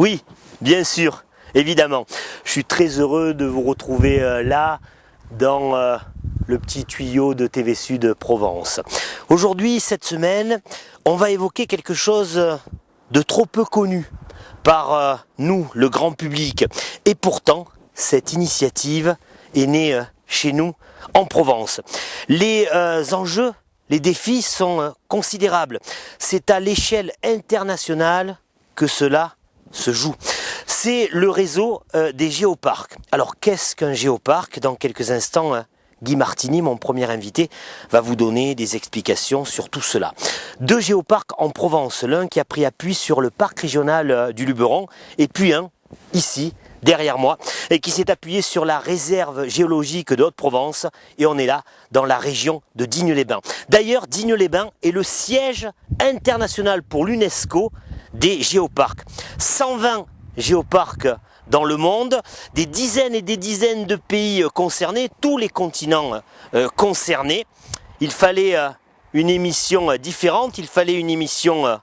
Oui, bien sûr, évidemment. Je suis très heureux de vous retrouver là, dans le petit tuyau de TV Sud Provence. Aujourd'hui, cette semaine, on va évoquer quelque chose de trop peu connu par nous, le grand public. Et pourtant, cette initiative est née chez nous, en Provence. Les enjeux, les défis sont considérables. C'est à l'échelle internationale que cela se joue. C'est le réseau des géoparcs. Alors qu'est-ce qu'un géoparc? Dans quelques instants, Guy Martini, mon premier invité, va vous donner des explications sur tout cela. 2 géoparcs en Provence, l'un qui a pris appui sur le parc régional du Luberon, et puis un ici, derrière moi, et qui s'est appuyé sur la réserve géologique de Haute-Provence, et on est là dans la région de Digne-les-Bains. D'ailleurs, Digne-les-Bains est le siège international pour l'UNESCO des géoparcs. 120 géoparcs dans le monde, des dizaines et des dizaines de pays concernés, tous les continents concernés. Il fallait une émission différente, il fallait une émission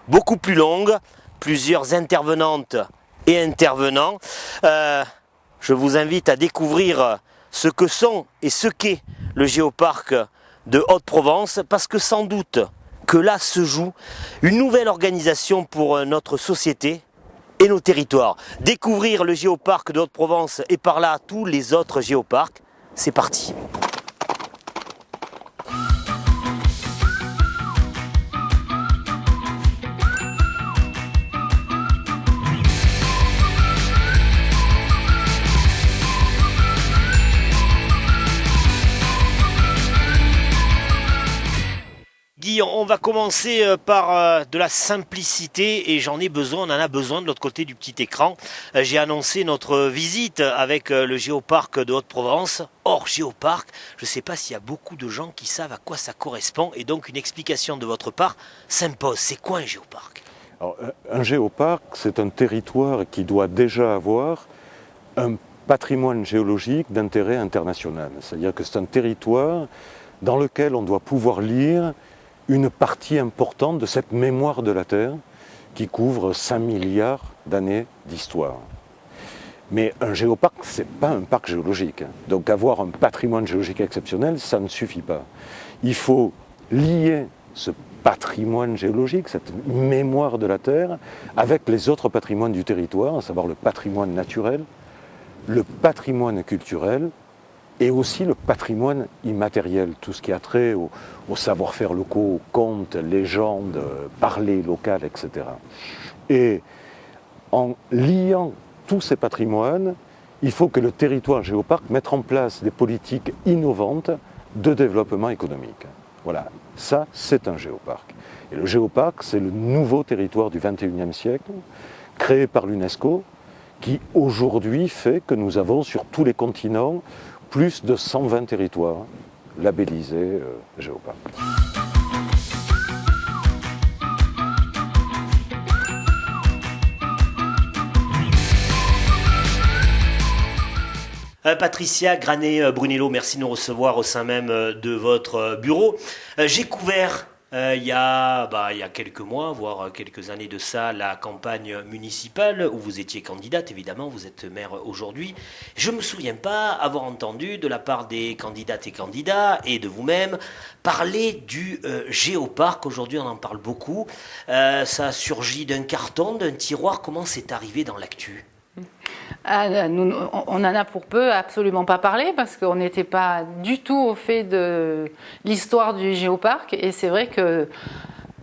beaucoup plus longue, plusieurs intervenantes et intervenants. Je vous invite à découvrir ce que sont et ce qu'est le géoparc de Haute-Provence, parce que sans doute que là se joue une nouvelle organisation pour notre société et nos territoires. Découvrir le géoparc de Haute-Provence et par là tous les autres géoparcs, c'est parti. Guy, on va commencer par de la simplicité et j'en ai besoin, on en a besoin de l'autre côté du petit écran. J'ai annoncé notre visite avec le géoparc de Haute-Provence. Hors géoparc, je ne sais pas s'il y a beaucoup de gens qui savent à quoi ça correspond et donc une explication de votre part s'impose. C'est quoi un géoparc? Alors, un géoparc, c'est un territoire qui doit déjà avoir un patrimoine géologique d'intérêt international. C'est-à-dire que c'est un territoire dans lequel on doit pouvoir lire une partie importante de cette mémoire de la Terre qui couvre 5 milliards d'années d'histoire. Mais un géoparc, ce n'est pas un parc géologique. Donc avoir un patrimoine géologique exceptionnel, ça ne suffit pas. Il faut lier ce patrimoine géologique, cette mémoire de la Terre, avec les autres patrimoines du territoire, à savoir le patrimoine naturel, le patrimoine culturel, et aussi le patrimoine immatériel, tout ce qui a trait au savoir-faire locaux, contes, légendes, parler local, etc. Et en liant tous ces patrimoines, il faut que le territoire géoparc mette en place des politiques innovantes de développement économique. Voilà, ça c'est un géoparc. Et le géoparc, c'est le nouveau territoire du XXIe siècle, créé par l'UNESCO, qui aujourd'hui fait que nous avons sur tous les continents plus de 120 territoires labellisés géoparcs. Patricia Granet-Brunello, merci de nous recevoir au sein même de votre bureau. J'ai couvert il y a quelques mois, voire quelques années de ça, la campagne municipale où vous étiez candidate, évidemment, vous êtes maire aujourd'hui. Je ne me souviens pas avoir entendu de la part des candidates et candidats et de vous-même parler du géoparc. Aujourd'hui, on en parle beaucoup. Ça a surgi d'un carton, d'un tiroir. Comment c'est arrivé dans l'actu ? Nous, on en a pour peu absolument pas parlé parce qu'on n'était pas du tout au fait de l'histoire du géoparc et c'est vrai que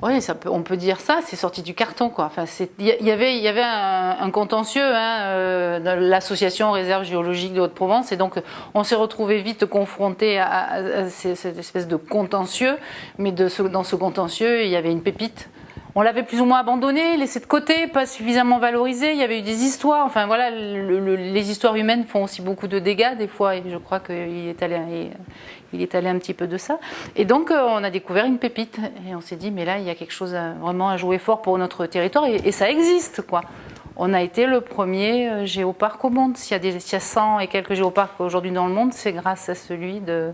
oui, on peut dire ça, c'est sorti du carton quoi. Enfin, il y avait un contentieux dans l'association Réserve géologique de Haute-Provence et donc on s'est retrouvé vite confronté à cette espèce de contentieux, mais dans ce contentieux il y avait une pépite. On l'avait plus ou moins abandonné, laissé de côté, pas suffisamment valorisé. Il y avait eu des histoires. Enfin voilà, les histoires humaines font aussi beaucoup de dégâts des fois. Et je crois qu'il est allé un petit peu de ça. Et donc on a découvert une pépite et on s'est dit mais là il y a quelque chose vraiment à jouer fort pour notre territoire et ça existe quoi. On a été le premier géoparc au monde. S'il y a 100 et quelques géoparcs aujourd'hui dans le monde, c'est grâce à celui de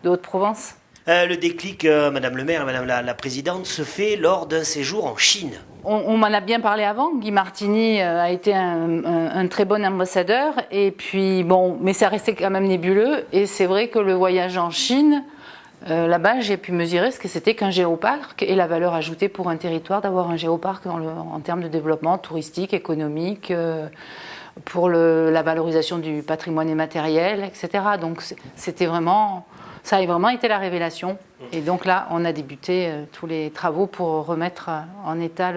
Haute-Provence. Le déclic, Madame le maire, Madame la présidente, se fait lors d'un séjour en Chine. On m'en a bien parlé avant. Guy Martini a été un très bon ambassadeur. Et puis, bon, mais ça restait quand même nébuleux. Et c'est vrai que le voyage en Chine, là-bas, j'ai pu mesurer ce que c'était qu'un géoparc et la valeur ajoutée pour un territoire d'avoir un géoparc en termes de développement touristique, économique, pour la valorisation du patrimoine immatériel, etc. Donc, c'était vraiment... Ça a vraiment été la révélation. Et donc là, on a débuté tous les travaux pour remettre en état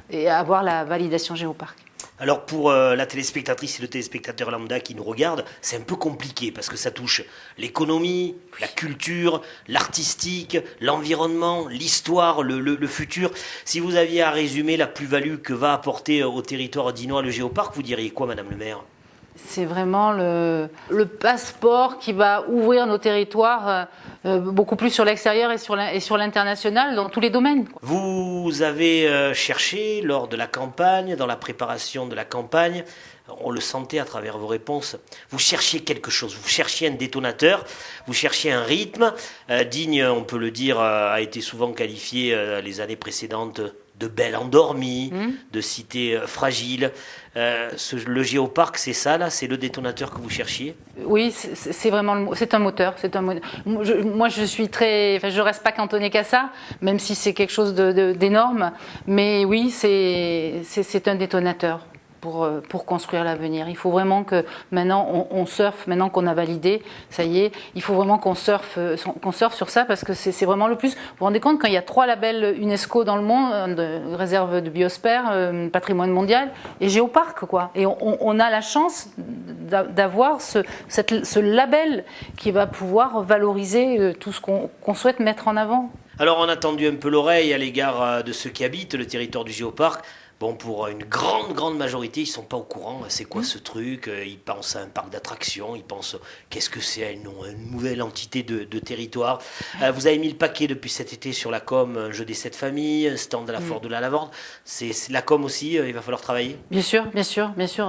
et avoir la validation géoparc. Alors pour la téléspectatrice et le téléspectateur lambda qui nous regarde, c'est un peu compliqué parce que ça touche l'économie, la culture, l'artistique, l'environnement, l'histoire, le futur. Si vous aviez à résumer la plus-value que va apporter au territoire dinois le géoparc, vous diriez quoi, Madame le maire ? C'est vraiment le passeport qui va ouvrir nos territoires beaucoup plus sur l'extérieur et sur l'international dans tous les domaines. Vous avez cherché lors de la campagne, dans la préparation de la campagne, on le sentait à travers vos réponses, vous cherchiez quelque chose, vous cherchiez un détonateur, vous cherchiez un rythme. Digne, on peut le dire, a été souvent qualifié les années précédentes de belle endormie, de cité fragile. Le géoparc, c'est ça, là, c'est le détonateur que vous cherchiez? Oui, c'est vraiment c'est un moteur. Moi, je suis je reste pas cantonnée qu'à ça, même si c'est quelque chose d'énorme. Mais oui, c'est un détonateur pour construire l'avenir. Il faut vraiment que maintenant on surfe, maintenant qu'on a validé, ça y est, il faut vraiment qu'on surfe sur ça parce que c'est vraiment le plus. Vous vous rendez compte, quand il y a 3 labels UNESCO dans le monde, réserve de biosphère, patrimoine mondial et géoparc, quoi. Et on a la chance d'avoir ce label qui va pouvoir valoriser tout ce qu'on souhaite mettre en avant. Alors on a tendu un peu l'oreille à l'égard de ceux qui habitent le territoire du géoparc. Bon, pour une grande majorité, ils ne sont pas au courant. C'est quoi ce truc? Ils pensent à un parc d'attractions, ils pensent qu'est-ce que c'est une nouvelle entité de territoire. Vous avez mis le paquet depuis cet été sur la com, un jeu des 7 familles, un stand à la Foire de la Lavande. C'est la com aussi, il va falloir travailler? Bien sûr.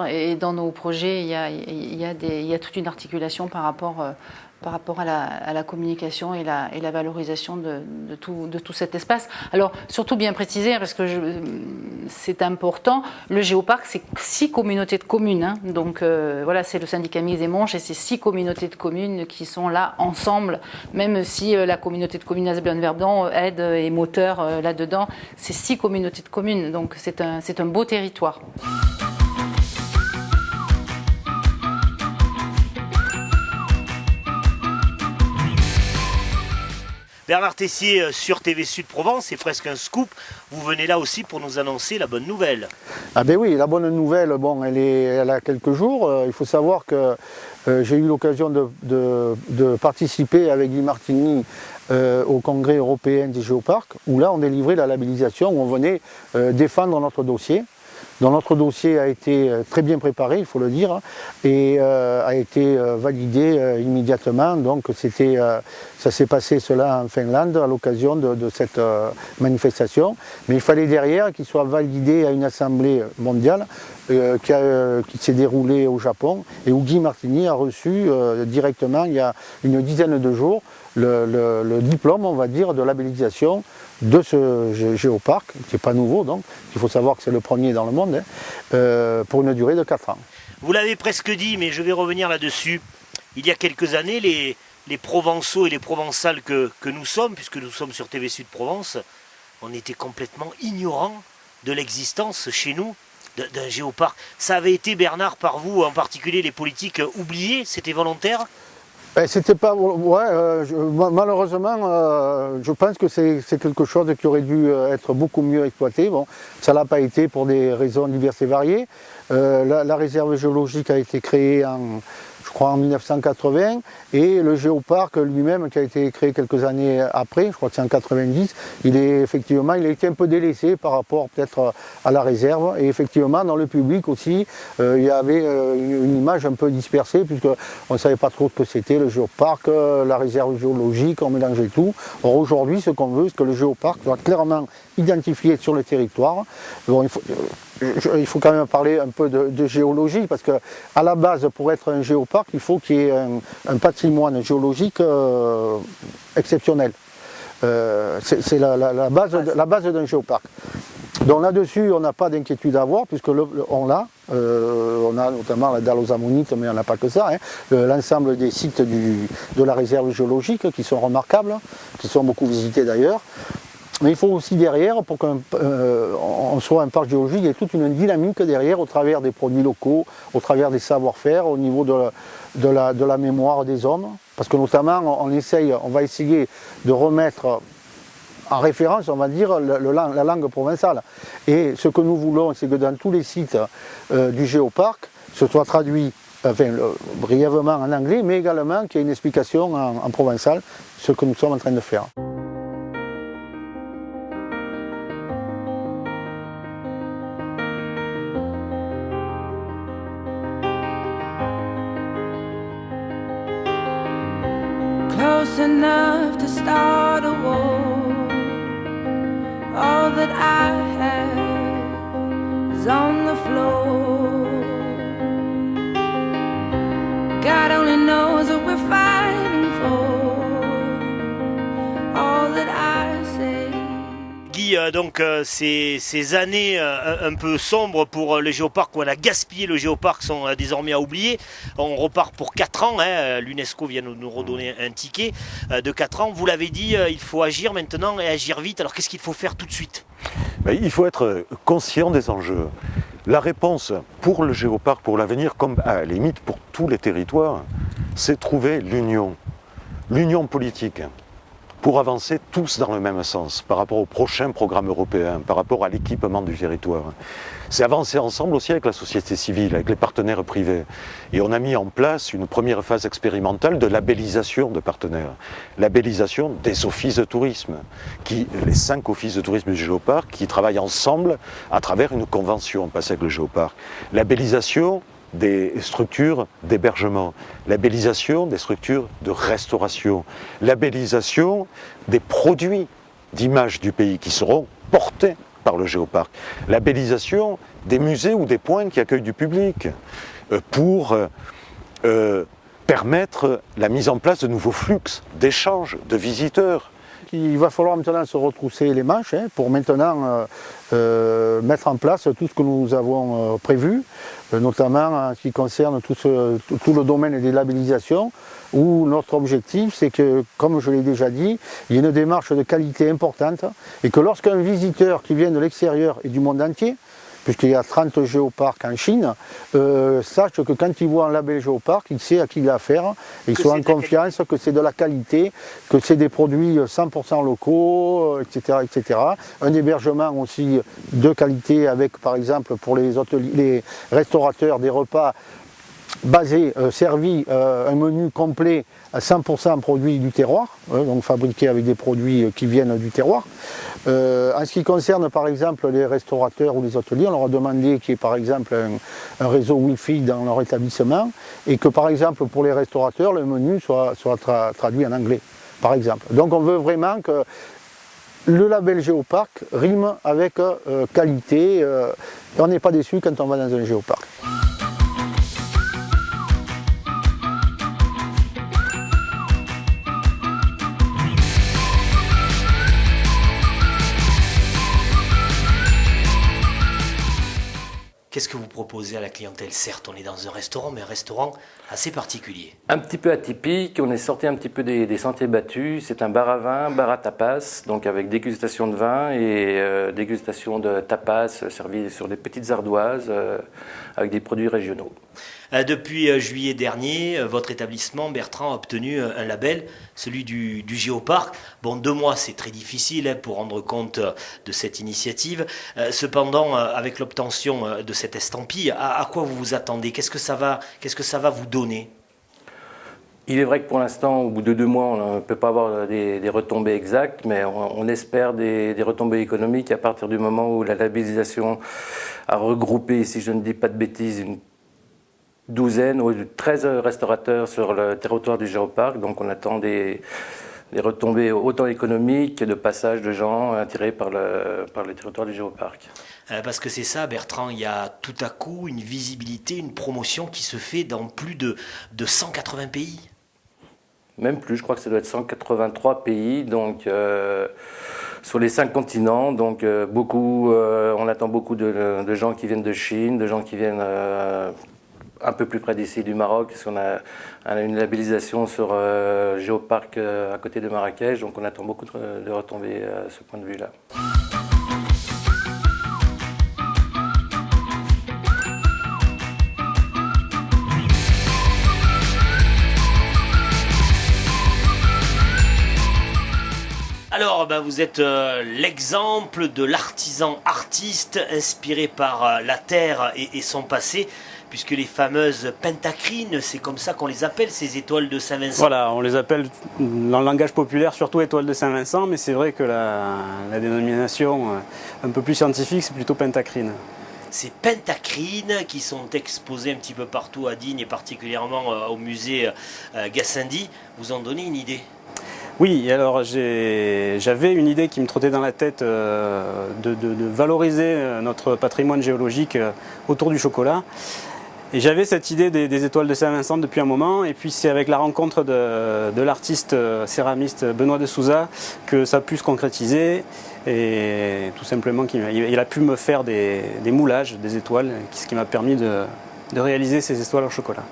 Et dans nos projets, il y a toute une articulation par rapport à la communication et la valorisation de tout cet espace. Alors, surtout bien préciser, parce que c'est important, le géoparc, c'est 6 communautés de communes. Hein. Donc, voilà, c'est le syndicat mixte des Monches et c'est 6 communautés de communes qui sont là ensemble, même si la communauté de communes Asbjørn-Verdon aide et moteur là-dedans. C'est 6 communautés de communes, donc c'est un beau territoire. Bernard Tessier sur TV Sud Provence, c'est presque un scoop. Vous venez là aussi pour nous annoncer la bonne nouvelle. Ah ben oui, la bonne nouvelle, bon, elle a quelques jours. Il faut savoir que j'ai eu l'occasion de participer avec Guy Martini au congrès européen des géoparcs, où là on délivrait la labellisation, où on venait défendre notre dossier. Donc notre dossier a été très bien préparé, il faut le dire, et a été validé immédiatement. Donc ça s'est passé cela en Finlande à l'occasion de cette manifestation. Mais il fallait derrière qu'il soit validé à une assemblée mondiale qui s'est déroulée au Japon et où Guy Martini a reçu directement il y a une dizaine de jours le diplôme, on va dire, de labellisation de ce géoparc, qui n'est pas nouveau donc, il faut savoir que c'est le premier dans le monde, pour une durée de 4 ans. Vous l'avez presque dit, mais je vais revenir là-dessus. Il y a quelques années, les Provençaux et les Provençales que nous sommes, puisque nous sommes sur TV Sud Provence, on était complètement ignorants de l'existence chez nous d'un géoparc. Ça avait été, Bernard, par vous, en particulier les politiques, oubliés? C'était volontaire? C'était pas, malheureusement, je pense que c'est quelque chose qui aurait dû être beaucoup mieux exploité. Bon, ça l'a pas été pour des raisons diverses et variées. La réserve géologique a été créée je crois en 1980, et le géoparc lui-même, qui a été créé quelques années après, je crois que c'est en 90, il a été un peu délaissé par rapport peut-être à la réserve, et effectivement dans le public aussi, il y avait une image un peu dispersée, puisqu'on ne savait pas trop ce que c'était le géoparc, la réserve géologique, on mélangeait tout. Or aujourd'hui, ce qu'on veut, c'est que le géoparc soit clairement identifié sur le territoire. Bon, il faut quand même parler un peu de géologie, parce que à la base, pour être un géoparc, géoparc, il faut qu'il y ait un patrimoine géologique exceptionnel. C'est la base d'un géoparc. Donc là-dessus, on n'a pas d'inquiétude à avoir, puisque on l'a. On a notamment la dalle aux ammonites, mais on n'a pas que ça. L'ensemble des sites de la réserve géologique qui sont remarquables, qui sont beaucoup visités d'ailleurs. Mais il faut aussi derrière, pour qu'on soit un parc géologique, il y a toute une dynamique derrière au travers des produits locaux, au travers des savoir-faire, au niveau de la mémoire des hommes. Parce que notamment, on va essayer de remettre en référence, on va dire, la langue provençale. Et ce que nous voulons, c'est que dans tous les sites du géoparc, ce soit traduit brièvement en anglais, mais également qu'il y ait une explication en provençal, ce que nous sommes en train de faire. Close enough to start a war. All that I have is on the floor. God only knows what we're fighting for. All that I say. Guy, donc ces années un peu sombres pour le géoparc, où on a gaspillé le géoparc, sont désormais à oublier. On repart pour 4 ans, l'UNESCO vient nous redonner un ticket de 4 ans. Vous l'avez dit, il faut agir maintenant et agir vite. Alors qu'est-ce qu'il faut faire tout de suite? Il faut être conscient des enjeux. La réponse pour le géoparc, pour l'avenir, comme à la limite pour tous les territoires, c'est trouver l'union politique, pour avancer tous dans le même sens par rapport au prochain programme européen, par rapport à l'équipement du territoire. C'est avancer ensemble aussi avec la société civile, avec les partenaires privés. Et on a mis en place une première phase expérimentale de labellisation de partenaires. Labellisation des offices de tourisme, les 5 offices de tourisme du géoparc qui travaillent ensemble à travers une convention passée avec le géoparc. Labellisation des structures d'hébergement, labellisation des structures de restauration, labellisation des produits d'image du pays qui seront portés par le géoparc, labellisation des musées ou des points qui accueillent du public pour permettre la mise en place de nouveaux flux d'échanges de visiteurs. Il va falloir maintenant se retrousser les manches pour maintenant mettre en place tout ce que nous avons prévu, notamment en ce qui concerne tout le domaine des labellisations, où notre objectif c'est que, comme je l'ai déjà dit, il y ait une démarche de qualité importante et que lorsqu'un visiteur qui vient de l'extérieur et du monde entier, puisqu'il y a 30 géoparcs en Chine, sache que quand il voit un label géoparc, il sait à qui il a affaire, et il soit en confiance que c'est de la qualité, que c'est des produits 100% locaux, etc., etc. Un hébergement aussi de qualité avec, par exemple, pour les restaurateurs, des repas servis, un menu complet à 100% produits du terroir, donc fabriqués avec des produits qui viennent du terroir. En ce qui concerne par exemple les restaurateurs ou les hôteliers, on leur a demandé qu'il y ait par exemple un réseau Wi-Fi dans leur établissement et que par exemple pour les restaurateurs le menu soit traduit en anglais, par exemple. Donc on veut vraiment que le label géoparc rime avec qualité et on n'est pas déçu quand on va dans un géoparc. Qu'est-ce que vous proposez à la clientèle? Certes, on est dans un restaurant, mais un restaurant assez particulier. Un petit peu atypique, on est sorti un petit peu des sentiers battus. C'est un bar à vin, bar à tapas, donc avec dégustation de vin et dégustation de tapas servis sur des petites ardoises avec des produits régionaux. Depuis juillet dernier, votre établissement, Bertrand, a obtenu un label, celui du Géoparc. Bon, 2 mois, c'est très difficile pour rendre compte de cette initiative. Cependant, avec l'obtention de cette estampille, à quoi vous vous attendez? Qu'est-ce que ça va vous donner? Il est vrai que pour l'instant, au bout de 2 mois, on ne peut pas avoir des retombées exactes, mais on espère des retombées économiques à partir du moment où la labellisation a regroupé, si je ne dis pas de bêtises, une 12 ou 13 restaurateurs sur le territoire du Géoparc. Donc on attend des retombées autant économiques que de passage de gens attirés par le territoire du géoparc. Parce que c'est ça, Bertrand, il y a tout à coup une visibilité, une promotion qui se fait dans plus de 180 pays. Même plus, je crois que ça doit être 183 pays, donc sur les 5 continents. Donc on attend beaucoup de gens qui viennent de Chine, de gens qui viennent un peu plus près d'ici du Maroc, parce qu'on a une labellisation sur Géoparc à côté de Marrakech, donc on attend beaucoup de retombées à ce point de vue-là. Alors, vous êtes l'exemple de l'artisan artiste inspiré par la terre et son passé, puisque les fameuses pentacrines, c'est comme ça qu'on les appelle, ces étoiles de Saint-Vincent. Voilà, on les appelle dans le langage populaire surtout étoiles de Saint-Vincent, mais c'est vrai que la dénomination un peu plus scientifique, c'est plutôt pentacrine. Ces pentacrines qui sont exposées un petit peu partout à Digne et particulièrement au musée Gassendi, vous en donnez une idée ? Oui, alors j'avais une idée qui me trottait dans la tête de valoriser notre patrimoine géologique autour du chocolat. Et j'avais cette idée des étoiles de Saint-Vincent depuis un moment, et puis c'est avec la rencontre de l'artiste céramiste Benoît de Souza que ça a pu se concrétiser, et tout simplement il a pu me faire des moulages des étoiles, ce qui m'a permis de réaliser ces étoiles au chocolat.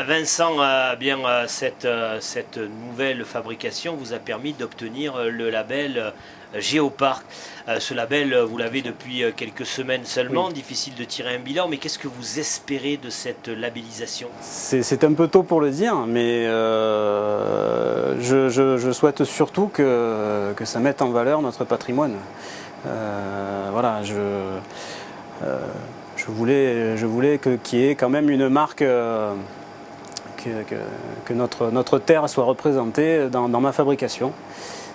Vincent, cette nouvelle fabrication vous a permis d'obtenir le label Géoparc. Ce label, vous l'avez depuis quelques semaines seulement, oui. Difficile de tirer un bilan, mais qu'est-ce que vous espérez de cette labellisation ? C'est un peu tôt pour le dire, mais je souhaite surtout que ça mette en valeur notre patrimoine. Voilà, je voulais qu'il y ait quand même une marque, que notre terre soit représentée dans ma fabrication.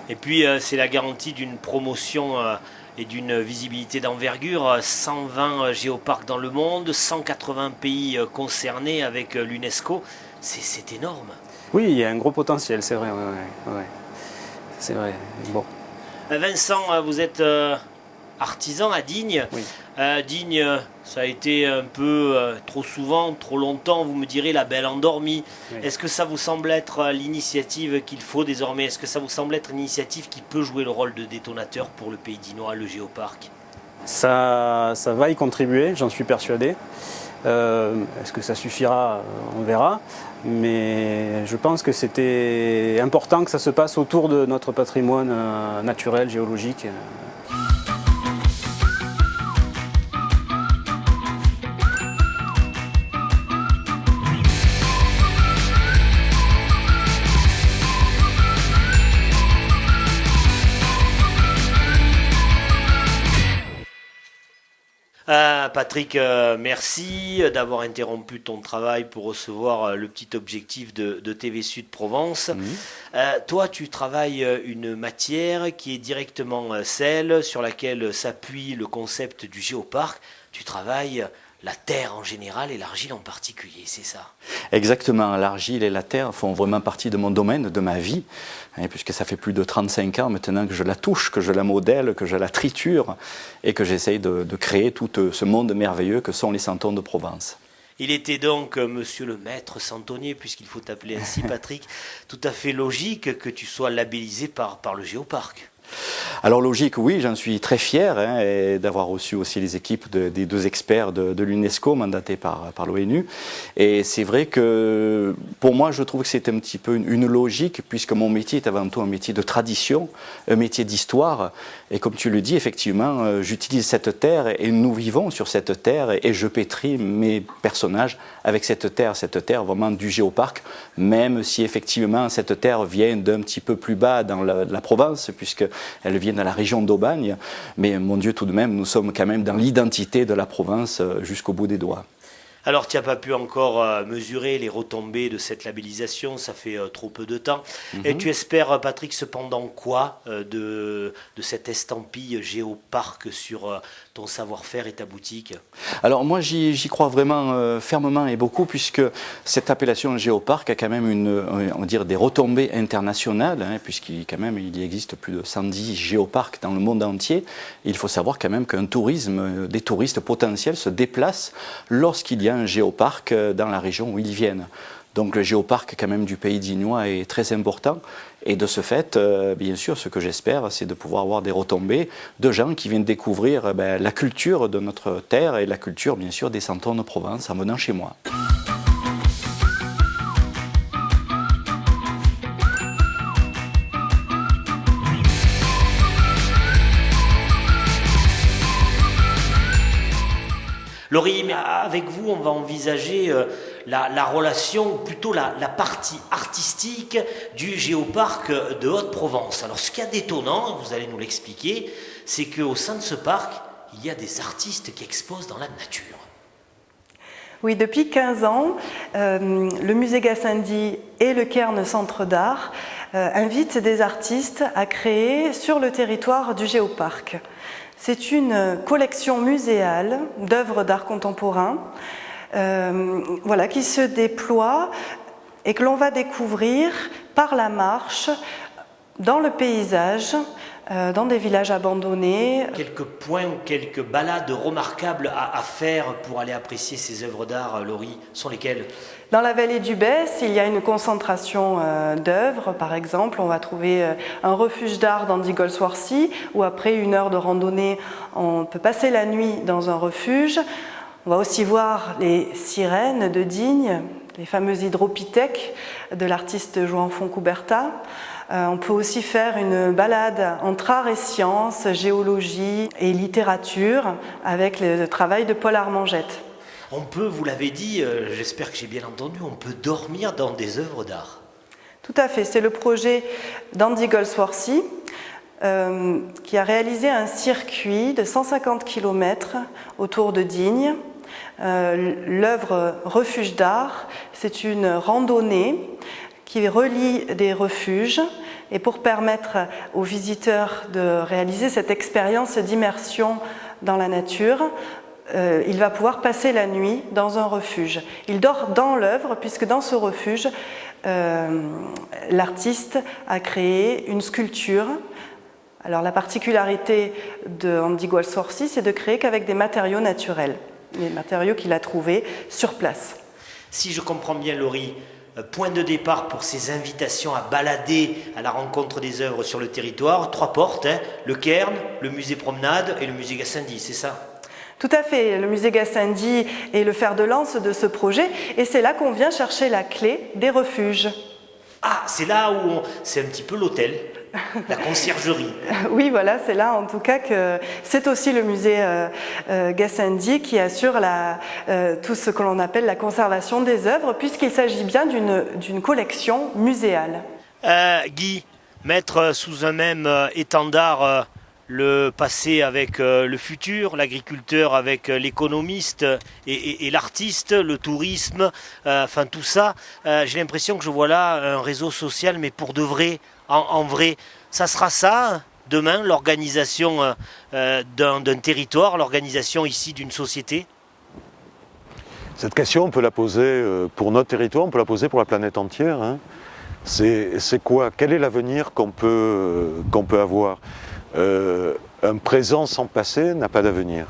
Et puis c'est la garantie d'une promotion et d'une visibilité d'envergure. 120 géoparcs dans le monde, 180 pays concernés avec l'UNESCO. C'est énorme. Oui, il y a un gros potentiel, c'est vrai. Ouais. C'est vrai. Bon. Vincent, vous êtes artisan à Digne. Oui. Digne, ça a été un peu trop souvent, trop longtemps, vous me direz, la belle endormie. Oui. Est-ce que ça vous semble être l'initiative qu'il faut désormais ? Est-ce que ça vous semble être une initiative qui peut jouer le rôle de détonateur pour le pays dinois, le géoparc ? Ça va y contribuer, j'en suis persuadé. Est-ce que ça suffira ? On verra. Mais je pense que c'était important que ça se passe autour de notre patrimoine naturel, géologique. Patrick, merci d'avoir interrompu ton travail pour recevoir le petit objectif de TV Sud Provence. Toi, tu travailles une matière qui est directement celle sur laquelle s'appuie le concept du géoparc. Tu travailles la terre en général et l'argile en particulier, c'est ça ? Exactement, l'argile et la terre font vraiment partie de mon domaine, de ma vie, puisque ça fait plus de 35 ans maintenant que je la touche, que je la modèle, que je la triture et que j'essaye de créer tout ce monde merveilleux que sont les santons de Provence. Il était donc, monsieur le maître santonnier, puisqu'il faut t'appeler ainsi Patrick, tout à fait logique que tu sois labellisé par le géoparc. Alors logique, oui, j'en suis très fier d'avoir reçu aussi les équipes des 2 experts de l'UNESCO mandatés par l'ONU. Et c'est vrai que pour moi, je trouve que c'est un petit peu une logique, puisque mon métier est avant tout un métier de tradition, un métier d'histoire. Et comme tu le dis, effectivement, j'utilise cette terre et nous vivons sur cette terre et je pétris mes personnages avec cette terre vraiment du géoparc, même si effectivement cette terre vient d'un petit peu plus bas dans la Provence, puisqu'elle vient de la région d'Aubagne. Mais mon Dieu, tout de même, nous sommes quand même dans l'identité de la Provence jusqu'au bout des doigts. Alors, tu n'as pas pu encore mesurer les retombées de cette labellisation, ça fait trop peu de temps. Et tu espères, Patrick, cependant quoi de cette estampille Géoparc sur ton savoir-faire et ta boutique? Alors moi j'y crois vraiment fermement et beaucoup, puisque cette appellation Géoparc a quand même on va dire des retombées internationales, hein, il existe plus de 110 géoparcs dans le monde entier. Et il faut savoir quand même qu'un tourisme, des touristes potentiels se déplacent lorsqu'il y a un géoparc dans la région où ils viennent. Donc le géoparc quand même du Pays d'Ignois est très important, et de ce fait, bien sûr, ce que j'espère, c'est de pouvoir avoir des retombées de gens qui viennent découvrir la culture de notre terre et la culture bien sûr des Santons de Provence en venant chez moi. Laurie, mais avec vous, on va envisager la relation, ou plutôt la partie artistique du Géoparc de Haute-Provence. Alors, ce qu'il y a d'étonnant, vous allez nous l'expliquer, c'est qu'au sein de ce parc, il y a des artistes qui exposent dans la nature. Oui, depuis 15 ans, le musée Gassendi et le Cairn Centre d'Art invitent des artistes à créer sur le territoire du Géoparc. C'est une collection muséale d'œuvres d'art contemporain qui se déploie et que l'on va découvrir par la marche dans le paysage, dans des villages abandonnés. Quelques points ou quelques balades remarquables à faire pour aller apprécier ces œuvres d'art, Laurie, sont lesquelles ? Dans la vallée du Besse, il y a une concentration d'œuvres. Par exemple, on va trouver un refuge d'art dans Digolsworthy, où après 1 heure de randonnée, on peut passer la nuit dans un refuge. On va aussi voir les sirènes de Digne, les fameuses hydropithèques de l'artiste Joan Fontcuberta. On peut aussi faire une balade entre art et sciences, géologie et littérature avec le travail de Paul Armangette. On peut, vous l'avez dit, j'espère que j'ai bien entendu, on peut dormir dans des œuvres d'art. Tout à fait, c'est le projet d'Andy Goldsworthy qui a réalisé un circuit de 150 km autour de Digne. L'œuvre Refuge d'art, c'est une randonnée qui relie des refuges, et pour permettre aux visiteurs de réaliser cette expérience d'immersion dans la nature, il va pouvoir passer la nuit dans un refuge. Il dort dans l'œuvre, puisque dans ce refuge, l'artiste a créé une sculpture. Alors la particularité de Andy Goldsworthy, c'est de créer qu'avec des matériaux naturels, les matériaux qu'il a trouvés sur place. Si je comprends bien, Laurie, point de départ pour ces invitations à balader à la rencontre des œuvres sur le territoire, 3 portes, le Cairn, le musée Promenade et le musée Gassendi, c'est ça ? Tout à fait, le musée Gassendi est le fer de lance de ce projet, et c'est là qu'on vient chercher la clé des refuges. Ah, c'est là où c'est un petit peu l'hôtel, la conciergerie. Oui, voilà, c'est là en tout cas que c'est aussi le musée Gassendi qui assure tout ce que l'on appelle la conservation des œuvres, puisqu'il s'agit bien d'une collection muséale. Guy, mettre sous un même étendard le passé avec le futur, l'agriculteur avec l'économiste et l'artiste, le tourisme, enfin tout ça, j'ai l'impression que je vois là un réseau social, mais pour de vrai, en vrai. Ça sera ça, demain, l'organisation d'un territoire, l'organisation ici d'une société ? Cette question, on peut la poser pour notre territoire, on peut la poser pour la planète entière. Hein. C'est quoi ? Quel est l'avenir qu'on peut avoir ? Un présent sans passé n'a pas d'avenir.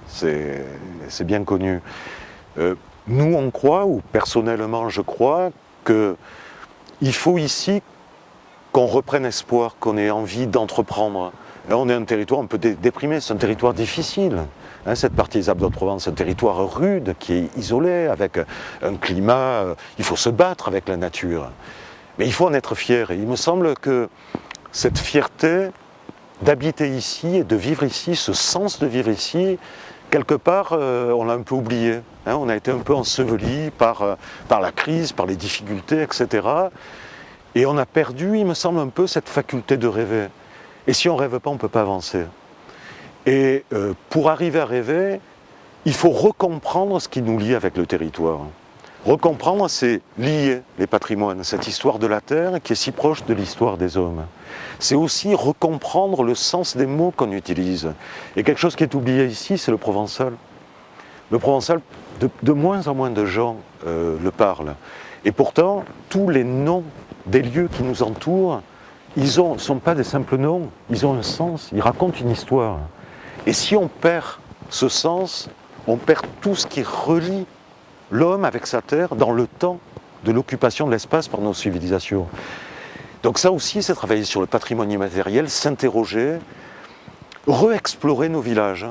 C'est bien connu. Nous, on croit, ou personnellement je crois, qu'il faut ici qu'on reprenne espoir, qu'on ait envie d'entreprendre. Là, on est un territoire un peu déprimé, c'est un territoire difficile. Hein, cette partie des Alpes de Provence, c'est un territoire rude, qui est isolé, avec un climat... il faut se battre avec la nature. Mais il faut en être fier. Et il me semble que cette fierté d'habiter ici et de vivre ici, ce sens de vivre ici, quelque part, on l'a un peu oublié. Hein, on a été un peu enseveli par la crise, par les difficultés, etc. Et on a perdu, il me semble, un peu cette faculté de rêver. Et si on ne rêve pas, on ne peut pas avancer. Et pour arriver à rêver, il faut recomprendre ce qui nous lie avec le territoire. Recomprendre, c'est lier les patrimoines, cette histoire de la terre qui est si proche de l'histoire des hommes. C'est aussi recomprendre le sens des mots qu'on utilise. Et quelque chose qui est oublié ici, c'est le provençal. Le provençal, de moins en moins de gens le parlent. Et pourtant, tous les noms des lieux qui nous entourent, ils ne sont pas des simples noms, ils ont un sens, ils racontent une histoire. Et si on perd ce sens, on perd tout ce qui relie l'homme avec sa terre dans le temps de l'occupation de l'espace par nos civilisations. Donc ça aussi, c'est travailler sur le patrimoine immatériel, s'interroger, re-explorer nos villages.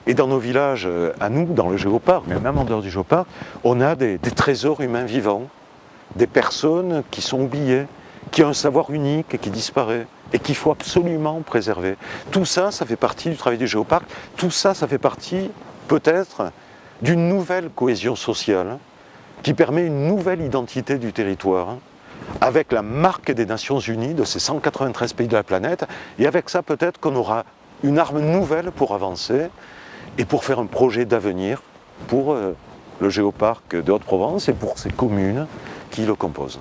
Et dans nos villages, à nous, dans le géoparc, mais même en dehors du géoparc, on a des trésors humains vivants, des personnes qui sont oubliées, qui ont un savoir unique et qui disparaît, et qu'il faut absolument préserver. Tout ça, ça fait partie du travail du géoparc. Tout ça, ça fait partie, peut-être, d'une nouvelle cohésion sociale qui permet une nouvelle identité du territoire, avec la marque des Nations Unies, de ces 193 pays de la planète, et avec ça peut-être qu'on aura une arme nouvelle pour avancer et pour faire un projet d'avenir pour le géoparc de Haute-Provence et pour ces communes qui le composent.